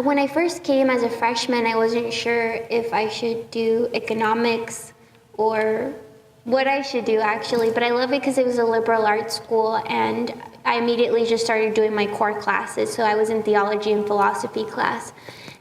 When I first came as a freshman, I wasn't sure if I should do economics or what I should do actually, but I love it because it was a liberal arts school and I immediately just started doing my core classes. So I was in theology and philosophy class.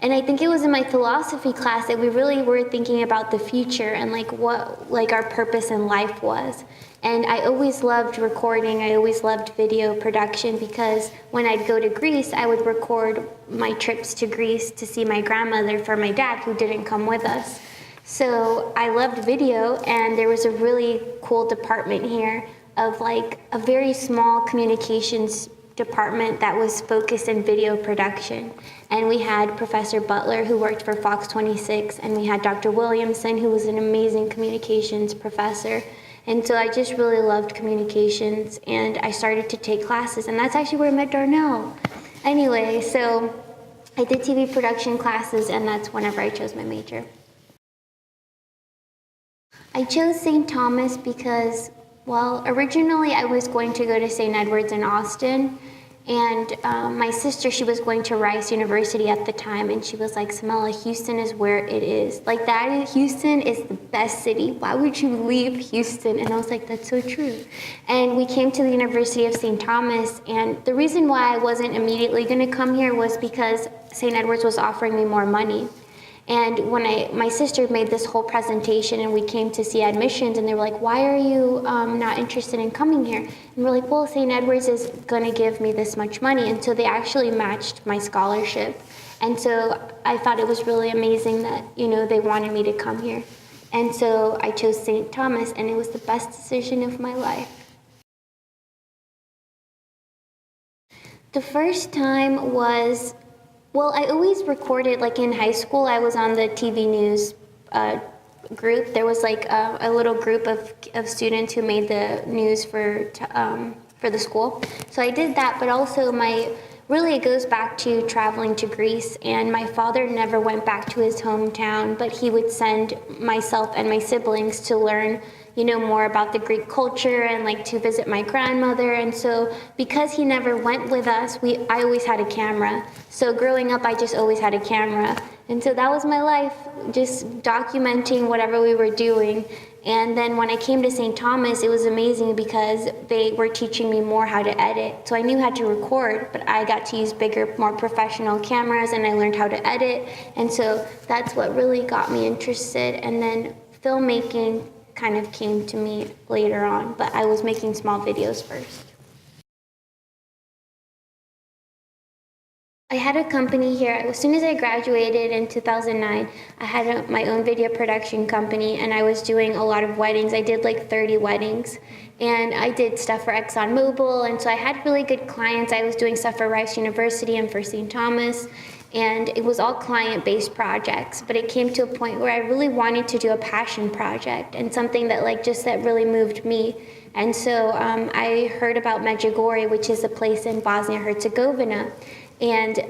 And I think it was in my philosophy class that we really were thinking about the future and what our purpose in life was. And I always loved recording, I always loved video production because when I'd go to Greece, I would record my trips to Greece to see my grandmother for my dad who didn't come with us. So I loved video, and there was a really cool department here of like a very small communications department that was focused in video production. And we had Professor Butler, who worked for Fox 26, and we had Dr. Williamson, who was an amazing communications professor. And so I just really loved communications, and I started to take classes, and that's actually where I met Darnell. Anyway, so I did TV production classes, and that's whenever I chose my major. I chose St. Thomas because, well, originally I was going to go to St. Edward's in Austin, and my sister, she was going to Rice University at the time, and she was like, Samela, Houston is where it is. Like Houston is the best city. Why would you leave Houston? And I was like, that's so true. And we came to the University of St. Thomas, and the reason why I wasn't immediately gonna come here was because St. Edward's was offering me more money. And when my sister made this whole presentation and we came to see admissions and they were like, why are you not interested in coming here? And we're like, well, St. Edward's is gonna give me this much money. And so they actually matched my scholarship. And so I thought it was really amazing that, they wanted me to come here. And so I chose St. Thomas, and it was the best decision of my life. The first time was, well, I always recorded, like in high school, I was on the TV news group. There was like a little group of students who made the news for the school. So I did that, but also really it goes back to traveling to Greece, and my father never went back to his hometown, but he would send myself and my siblings to learn more about the Greek culture and like to visit my grandmother. And so because he never went with us, I always had a camera. So growing up, I just always had a camera. And so that was my life, just documenting whatever we were doing. And then when I came to St. Thomas, it was amazing because they were teaching me more how to edit. So I knew how to record, but I got to use bigger, more professional cameras, and I learned how to edit. And so that's what really got me interested. And then filmmaking kind of came to me later on, but I was making small videos first. I had a company here. As soon as I graduated in 2009, I had my own video production company, and I was doing a lot of weddings. I did like 30 weddings, and I did stuff for ExxonMobil, and so I had really good clients. I was doing stuff for Rice University and for St. Thomas, and it was all client-based projects, but it came to a point where I really wanted to do a passion project and something that that really moved me. And so I heard about Medjugorje, which is a place in Bosnia-Herzegovina, and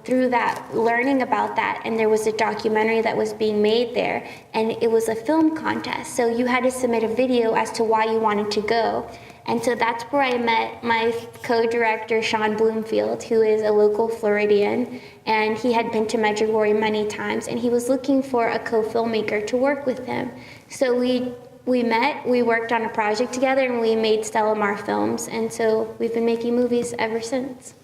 through that, learning about that, and there was a documentary that was being made there, and it was a film contest, so you had to submit a video as to why you wanted to go. And so that's where I met my co-director, Sean Bloomfield, who is a local Floridian, and he had been to Medjugorje many times, and he was looking for a co-filmmaker to work with him. So we met, we worked on a project together, and we made Stella Mar films, and so we've been making movies ever since.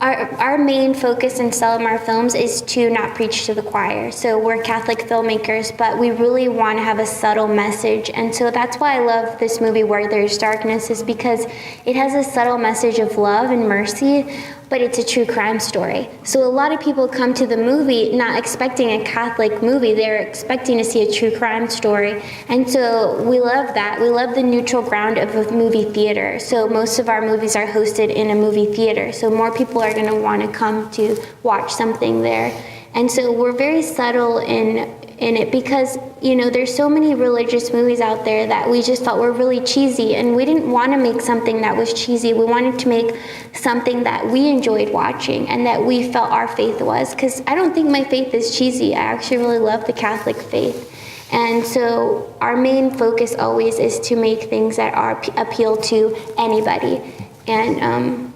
Our main focus in Stella Mar Films is to not preach to the choir. So we're Catholic filmmakers, but we really want to have a subtle message. And so that's why I love this movie, Where There's Darkness, is because it has a subtle message of love and mercy, but it's a true crime story. So a lot of people come to the movie not expecting a Catholic movie. They're expecting to see a true crime story. And so we love that. We love the neutral ground of a movie theater. So most of our movies are hosted in a movie theater. So more people are going to want to come to watch something there. And so we're very subtle in it because, there's so many religious movies out there that we just thought were really cheesy, and we didn't want to make something that was cheesy. We wanted to make something that we enjoyed watching and that we felt our faith was, because I don't think my faith is cheesy. I actually really love the Catholic faith. And so our main focus always is to make things that appeal to anybody. And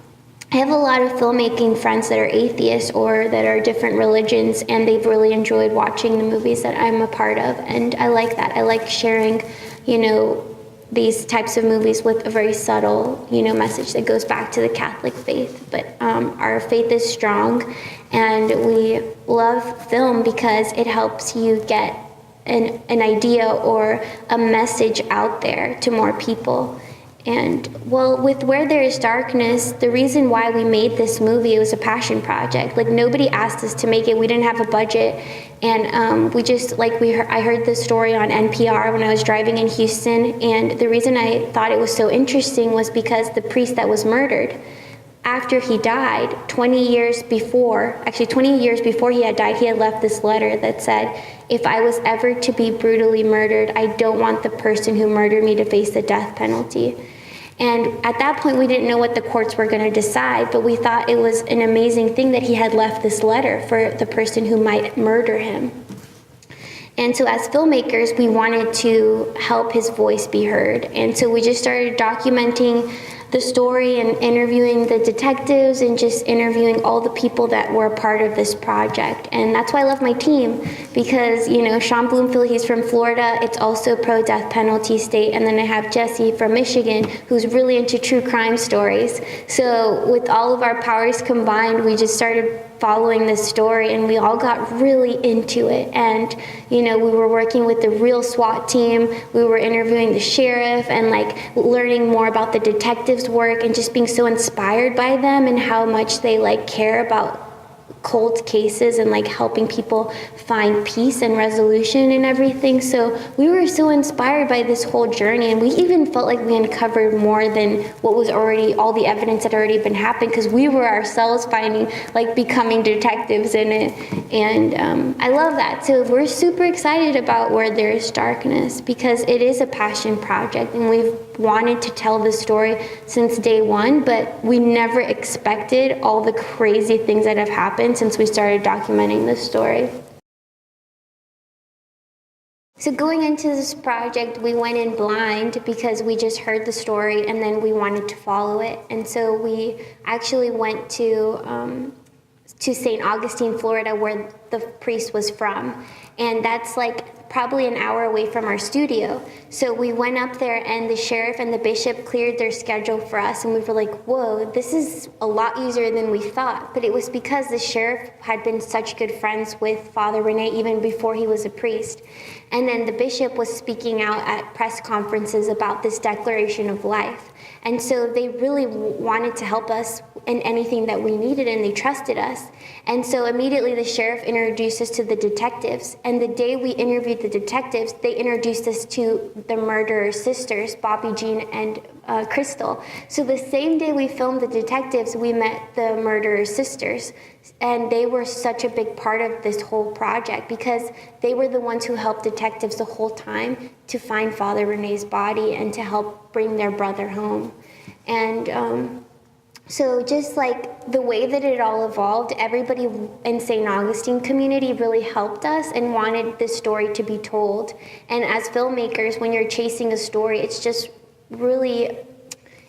I have a lot of filmmaking friends that are atheists or that are different religions, and they've really enjoyed watching the movies that I'm a part of, and I like that. I like sharing, these types of movies with a very subtle, message that goes back to the Catholic faith. But our faith is strong, and we love film because it helps you get an idea or a message out there to more people. And well, with Where There Is Darkness, the reason why we made this movie, it was a passion project. Like, nobody asked us to make it. We didn't have a budget. And we just, I heard this story on NPR when I was driving in Houston. And the reason I thought it was so interesting was because the priest that was murdered, after he died, 20 years before he had died, he had left this letter that said, "If I was ever to be brutally murdered, I don't want the person who murdered me to face the death penalty." And at that point, we didn't know what the courts were going to decide, but we thought it was an amazing thing that he had left this letter for the person who might murder him. And so as filmmakers, we wanted to help his voice be heard. And so we just started documenting the story and interviewing the detectives and just interviewing all the people that were a part of this project. And that's why I love my team, because, Sean Bloomfield, he's from Florida. It's also pro-death penalty state. And then I have Jesse from Michigan, who's really into true crime stories. So with all of our powers combined, we just started following this story, and we all got really into it. And we were working with the real SWAT team. We were interviewing the sheriff and learning more about the detectives' work, and just being so inspired by them and how much they care about cold cases and helping people find peace and resolution and everything. So we were so inspired by this whole journey, and we even felt like we uncovered more than what was already, all the evidence that had already been happening, because we were ourselves becoming detectives in it. And I love that. So we're super excited about Where There Is Darkness, because it is a passion project, and we've wanted to tell this story since day one, but we never expected all the crazy things that have happened since we started documenting this story. So going into this project, we went in blind because we just heard the story and then we wanted to follow it. And so we actually went to St. Augustine, Florida, where the priest was from. And that's probably an hour away from our studio. So we went up there, and the sheriff and the bishop cleared their schedule for us, and we were like, whoa, this is a lot easier than we thought. But it was because the sheriff had been such good friends with Father Rene even before he was a priest. And then the bishop was speaking out at press conferences about this declaration of life. And so they really wanted to help us in anything that we needed, and they trusted us. And so immediately the sheriff introduced us to the detectives. And the day we interviewed the detectives, they introduced us to the murderer's sisters, Bobby Jean and Crystal. So the same day we filmed the detectives, we met the murderer's sisters. And they were such a big part of this whole project, because they were the ones who helped detectives the whole time to find Father Rene's body and to help bring their brother home. And so just the way that it all evolved, everybody in St. Augustine community really helped us and wanted this story to be told. And as filmmakers, when you're chasing a story, it's just really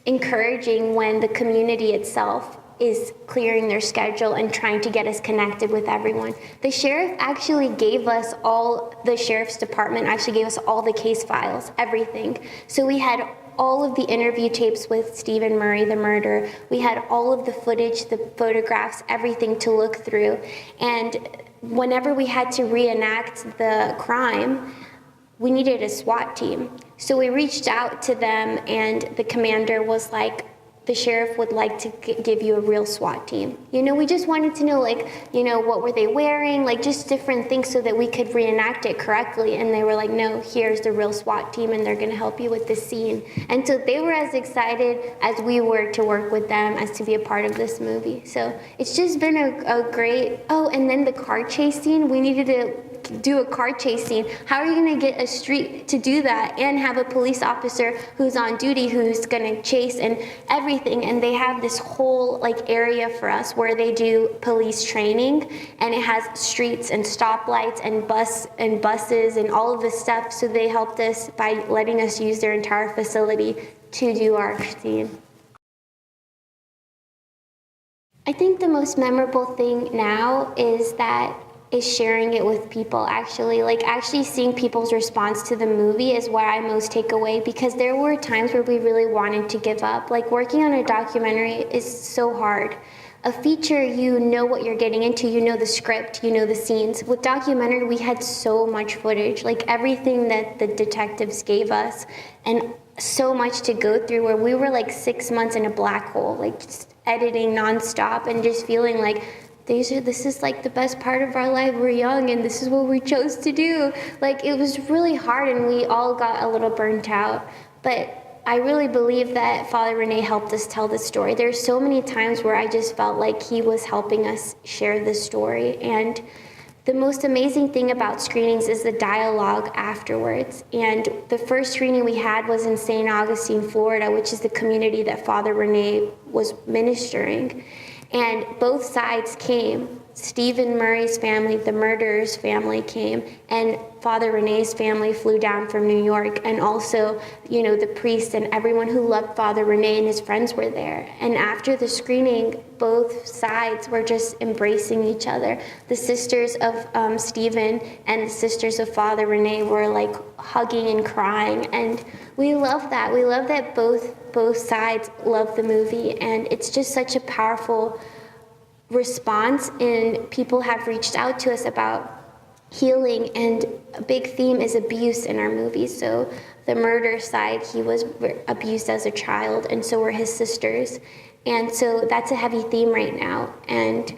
encouraging when the community itself is clearing their schedule and trying to get us connected with everyone. The sheriff actually gave us the sheriff's department actually gave us all the case files, everything. So we had all of the interview tapes with Stephen Murray, the murderer. We had all of the footage, the photographs, everything to look through. And whenever we had to reenact the crime, we needed a SWAT team. So we reached out to them, and the commander was like, the sheriff would like to give you a real SWAT team. We just wanted to know, what were they wearing, just different things so that we could reenact it correctly. And they were like, no, here's the real SWAT team, and they're going to help you with this scene. And so they were as excited as we were to work with them as to be a part of this movie. So it's just been a great, and then the car chase scene, we needed to do a car chase scene. How are you going to get a street to do that and have a police officer who's on duty who's going to chase and everything? And they have this whole area for us where they do police training, and it has streets and stoplights and buses and all of this stuff. So they helped us by letting us use their entire facility to do our scene. I think the most memorable thing now is sharing it with people, actually. Like, actually seeing people's response to the movie is what I most take away, because there were times where we really wanted to give up. Like, working on a documentary is so hard. A feature, you know what you're getting into, you know the script, you know the scenes. With documentary, we had so much footage, like everything that the detectives gave us, and so much to go through, where we were like 6 months in a black hole, like just editing nonstop and just feeling like this is like the best part of our life. We're young and this is what we chose to do. Like, it was really hard and we all got a little burnt out. But I really believe that Father Rene helped us tell the story. There's so many times where I just felt like he was helping us share the story. And the most amazing thing about screenings is the dialogue afterwards. And the first screening we had was in St. Augustine, Florida, which is the community that Father Rene was ministering. And both sides came. Stephen Murray's family, the murderer's family, came, and Father Rene's family flew down from New York, and also, you know, the priest and everyone who loved Father Rene and his friends were there. And after the screening, both sides were just embracing each other. The sisters of Stephen and the sisters of Father Rene were like hugging and crying, and we love that. We love that both sides love the movie, and it's just such a powerful response. And people have reached out to us about healing, and a big theme is abuse in our movie. So the murder side, he was abused as a child, and so were his sisters, and so that's a heavy theme right now. And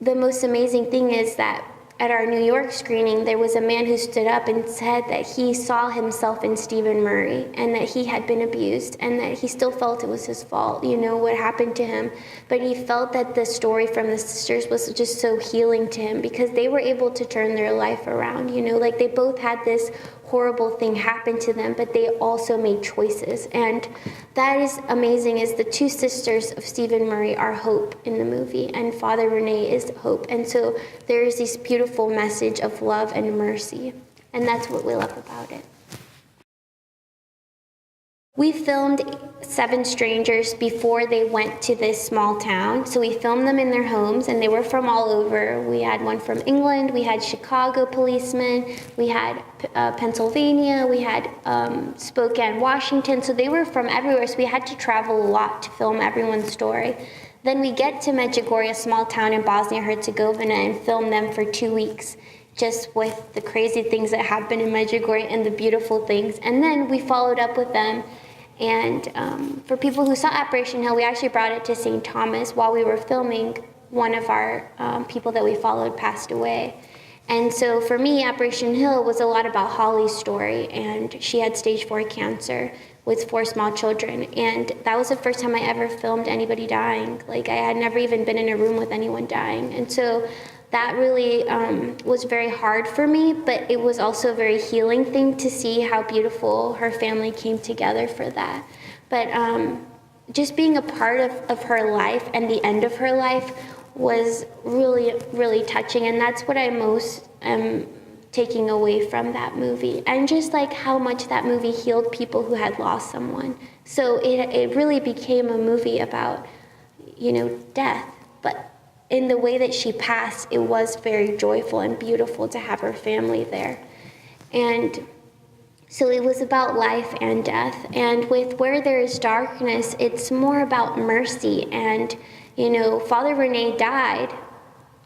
the most amazing thing is that at our New York screening, there was a man who stood up and said that he saw himself in Stephen Murray, and that he had been abused, and that he still felt it was his fault, you know, what happened to him. But he felt that the story from the sisters was just so healing to him, because they were able to turn their life around, you know, like they both had this horrible thing happen to them, but they also made choices. And that is amazing, is the two sisters of Stephen Murray are hope in the movie, and Father Rene is hope. And so there is this beautiful message of love and mercy, and that's what we love about it. We filmed 7 strangers before they went to this small town. So we filmed them in their homes, and they were from all over. We had one from England, we had Chicago policemen, we had Pennsylvania, we had Spokane, Washington. So they were from everywhere, so we had to travel a lot to film everyone's story. Then we get to Medjugorje, a small town in Bosnia-Herzegovina, and film them for 2 weeks, just with the crazy things that happen in Medjugorje and the beautiful things. And then we followed up with them. And for people who saw Operation Hill, we actually brought it to St. Thomas while we were filming. One of our people that we followed passed away. And so for me, Operation Hill was a lot about Holly's story, and she had stage 4 cancer with 4 small children. And that was the first time I ever filmed anybody dying. Like, I had never even been in a room with anyone dying. And so that really was very hard for me, but it was also a very healing thing to see how beautiful her family came together for that. But just being a part of her life and the end of her life was really, really touching, and that's what I most am taking away from that movie. And just like how much that movie healed people who had lost someone. So it really became a movie about, you know, death, but in the way that she passed, it was very joyful and beautiful to have her family there. And so it was about life and death. And with Where There Is Darkness, it's more about mercy. And, you know, Father Rene died,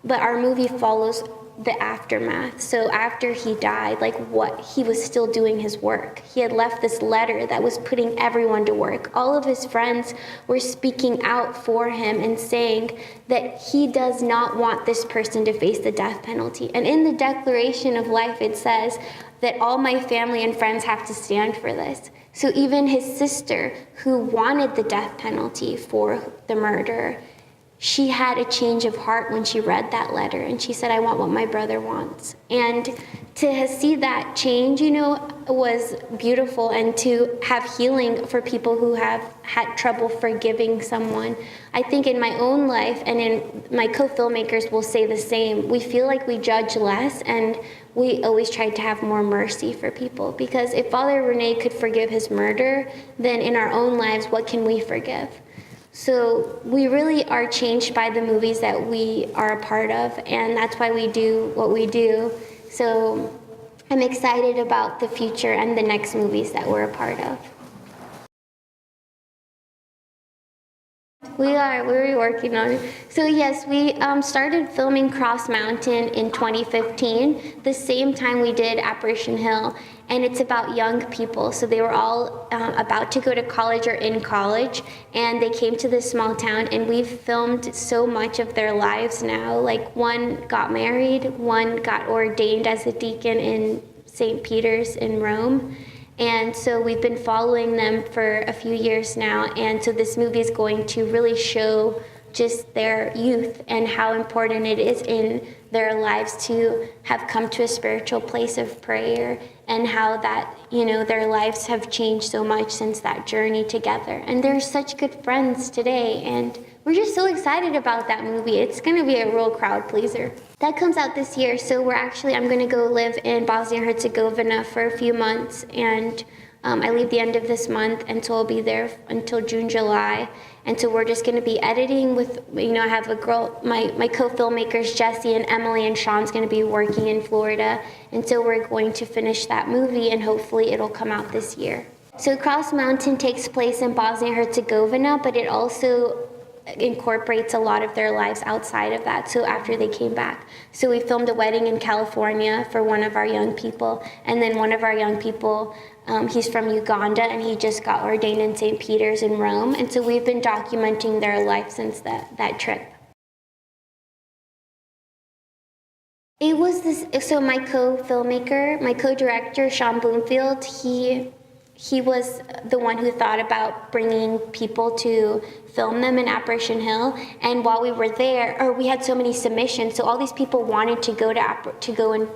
but our movie follows the aftermath. So after he died, like, what, he was still doing his work. He had left this letter that was putting everyone to work. All of his friends were speaking out for him and saying that he does not want this person to face the death penalty. And in the Declaration of Life, it says that all my family and friends have to stand for this. So even his sister, who wanted the death penalty for the murderer, she had a change of heart when she read that letter, and she said, I want what my brother wants. And to see that change, you know, was beautiful, and to have healing for people who have had trouble forgiving someone. I think in my own life, and in my co-filmmakers will say the same, we feel like we judge less, and we always try to have more mercy for people. Because if Father Rene could forgive his murder, then in our own lives, what can we forgive? So we really are changed by the movies that we are a part of, and that's why we do what we do. So I'm excited about the future and the next movies that we're a part of. We're working on it. So yes, we started filming Cross Mountain in 2015, the same time we did Apparition Hill, and it's about young people. So they were all about to go to college or in college, and they came to this small town, and we've filmed so much of their lives now. Like, one got married, one got ordained as a deacon in St. Peter's in Rome. And so we've been following them for a few years now, and so this movie is going to really show just their youth and how important it is in their lives to have come to a spiritual place of prayer, and how that, you know, their lives have changed so much since that journey together. And they're such good friends today, and we're just so excited about that movie. It's gonna be a real crowd pleaser. That comes out this year, so I'm gonna go live in Bosnia-Herzegovina for a few months, and I leave the end of this month, and so I'll be there until June, July. And so we're just gonna be editing with, you know, I have a girl, my co-filmmakers, Jesse and Emily and Sean's gonna be working in Florida. And so we're going to finish that movie, and hopefully it'll come out this year. So Cross Mountain takes place in Bosnia-Herzegovina, but it also incorporates a lot of their lives outside of that, so after they came back. So we filmed a wedding in California for one of our young people, and then one of our young people, he's from Uganda, and he just got ordained in St. Peter's in Rome, and so we've been documenting their life since that trip. It was this, so my co-filmmaker, my co-director, Sean Bloomfield, he was the one who thought about bringing people to film them in Apparition Hill. And while we were there, we had so many submissions, so all these people wanted to go and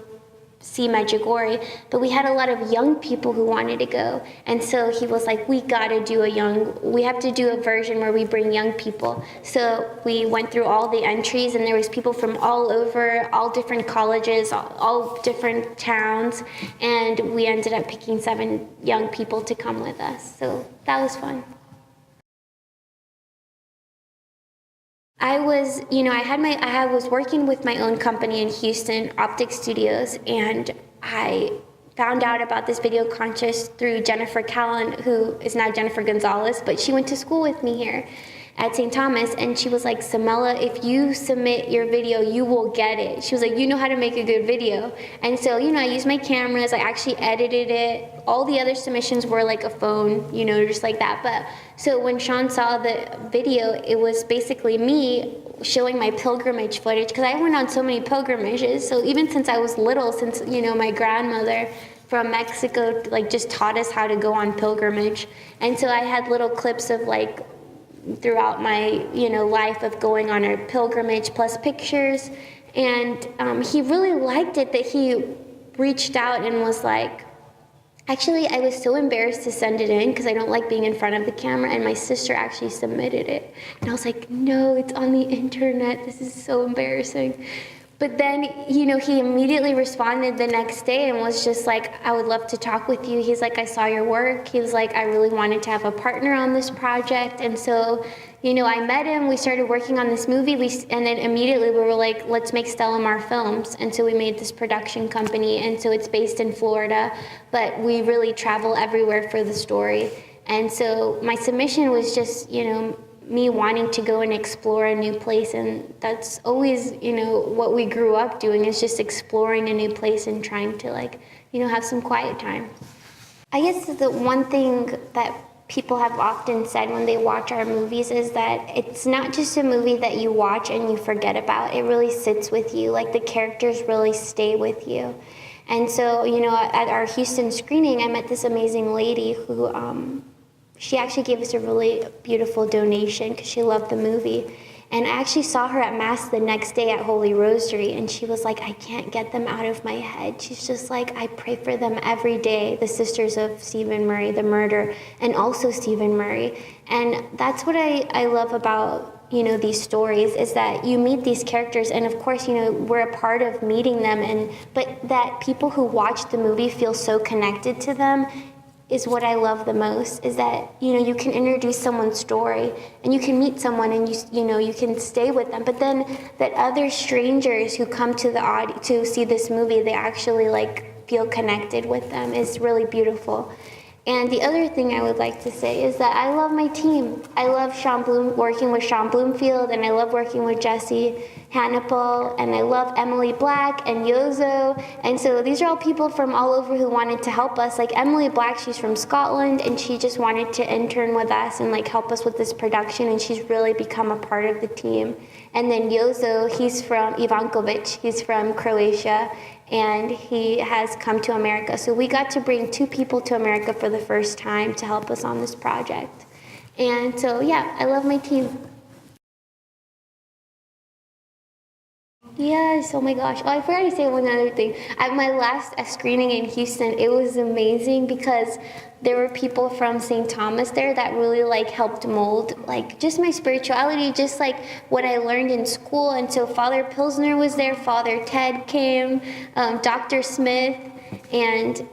see Medjugorje, but we had a lot of young people who wanted to go. And so he was like, we have to do a version where we bring young people. So we went through all the entries, and there was people from all over, all different colleges, all different towns, and we ended up picking 7 young people to come with us. So that was fun. I was working with my own company in Houston, Optic Studios, and I found out about this video contest through Jennifer Callan, who is now Jennifer Gonzalez, but she went to school with me here at St. Thomas, and she was like, Samela, if you submit your video, you will get it. She was like, you know how to make a good video. And so, you know, I used my cameras, I actually edited it. All the other submissions were like a phone, you know, just like that. But so when Sean saw the video, it was basically me showing my pilgrimage footage, because I went on so many pilgrimages. So even since I was little, since, you know, my grandmother from Mexico like just taught us how to go on pilgrimage. And so I had little clips of like throughout my, you know, life of going on a pilgrimage, plus pictures. And he really liked it, that he reached out and was like, actually, I was so embarrassed to send it in because I don't like being in front of the camera, and my sister actually submitted it. And I was like, no, it's on the internet, this is so embarrassing. But then, you know, he immediately responded the next day and was just like, I would love to talk with you. He's like, I saw your work. He was like, I really wanted to have a partner on this project. And so, you know, I met him, we started working on this movie, and then immediately we were like, let's make Stellamar Films. And so we made this production company, and so it's based in Florida, but we really travel everywhere for the story. And so my submission was just, you know, me wanting to go and explore a new place, and that's always, you know, what we grew up doing, is just exploring a new place and trying to, like, you know, have some quiet time. I guess the one thing that people have often said when they watch our movies is that it's not just a movie that you watch and you forget about. It really sits with you, like the characters really stay with you. And so, you know, at our Houston screening, I met this amazing lady who she actually gave us a really beautiful donation because she loved the movie. And I actually saw her at Mass the next day at Holy Rosary, and she was like, I can't get them out of my head. She's just like, I pray for them every day, the sisters of Stephen Murray, the murder, and also Stephen Murray. And that's what I love about, you know, these stories, is that you meet these characters, and of course, you know, we're a part of meeting them, but that people who watch the movie feel so connected to them. is what I love the most, is that, you can introduce someone's story and you can meet someone and you can stay with them. But then that other strangers who come to to see this movie, they actually feel connected with them is really beautiful. And the other thing I would like to say is that I love my team. I love working with Sean Bloomfield, and I love working with Jesse Hannibal, and I love Emily Black and Yozo. And so these are all people from all over who wanted to help us. Like Emily Black, she's from Scotland, and she just wanted to intern with us and help us with this production, and she's really become a part of the team. And then Yozo, he's from Ivankovic, he's from Croatia, and he has come to America. So we got to bring 2 people to America for the first time to help us on this project. And so, yeah, I love my team. Yes, oh my gosh. Oh, I forgot to say one other thing. At my last screening in Houston, it was amazing because there were people from St. Thomas there that really helped mold just my spirituality, just what I learned in school. And so Father Pilsner was there, Father Ted came, Dr. Smith, and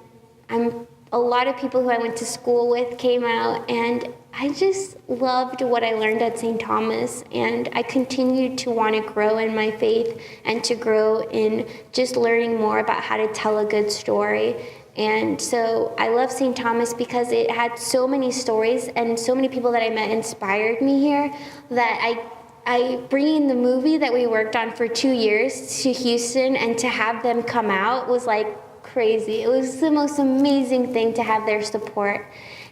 a lot of people who I went to school with came out, and I just loved what I learned at St. Thomas, and I continued to want to grow in my faith and to grow in just learning more about how to tell a good story. And so I love St. Thomas because it had so many stories, and so many people that I met inspired me here, that I bringing the movie that we worked on for 2 years to Houston and to have them come out was crazy. It was the most amazing thing to have their support.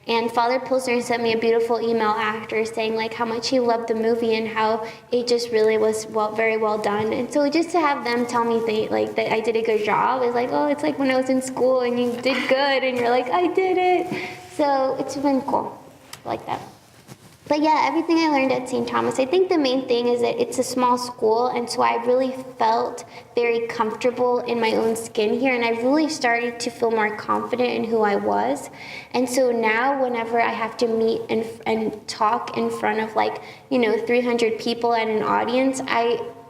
And Father Pilsner sent me a beautiful email after saying how much he loved the movie and how it just really was very well done. And so just to have them tell me that I did a good job is oh, it's like when I was in school and you did good and you're I did it. So it's been cool like that. But yeah, everything I learned at St. Thomas, I think the main thing is that it's a small school, and so I really felt very comfortable in my own skin here, and I really started to feel more confident in who I was. And so now whenever I have to meet and talk in front of 300 people at an audience,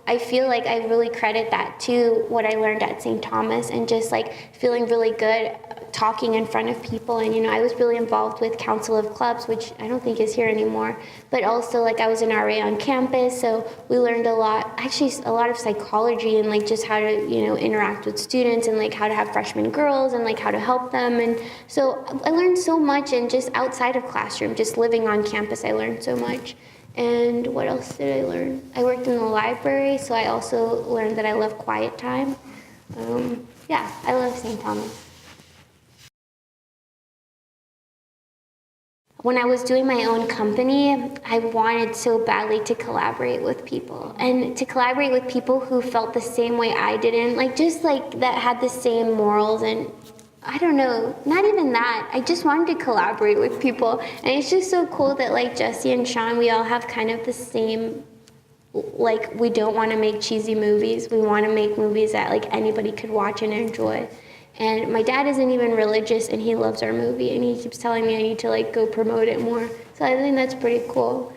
I feel I really credit that to what I learned at St. Thomas, and just feeling really good talking in front of people. And I was really involved with Council of Clubs, which I don't think is here anymore, but also I was an RA on campus, so we learned a lot of psychology and just how to interact with students, and how to have freshman girls, and how to help them. And so I learned so much, and just outside of classroom, just living on campus, I learned so much. And what else did I learn? I worked in the library, so I also learned that I love quiet time. Yeah, I love St. Thomas. When I was doing my own company, I wanted so badly to collaborate with people, and to collaborate with people who felt the same way I did, and that had the same morals. And I don't know, not even that. I just wanted to collaborate with people. And it's just so cool that Jesse and Sean, we all have kind of the same, we don't want to make cheesy movies. We want to make movies that anybody could watch and enjoy. And my dad isn't even religious, and he loves our movie, and he keeps telling me I need to go promote it more. So I think that's pretty cool.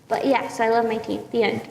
But yeah, so I love my team. The end.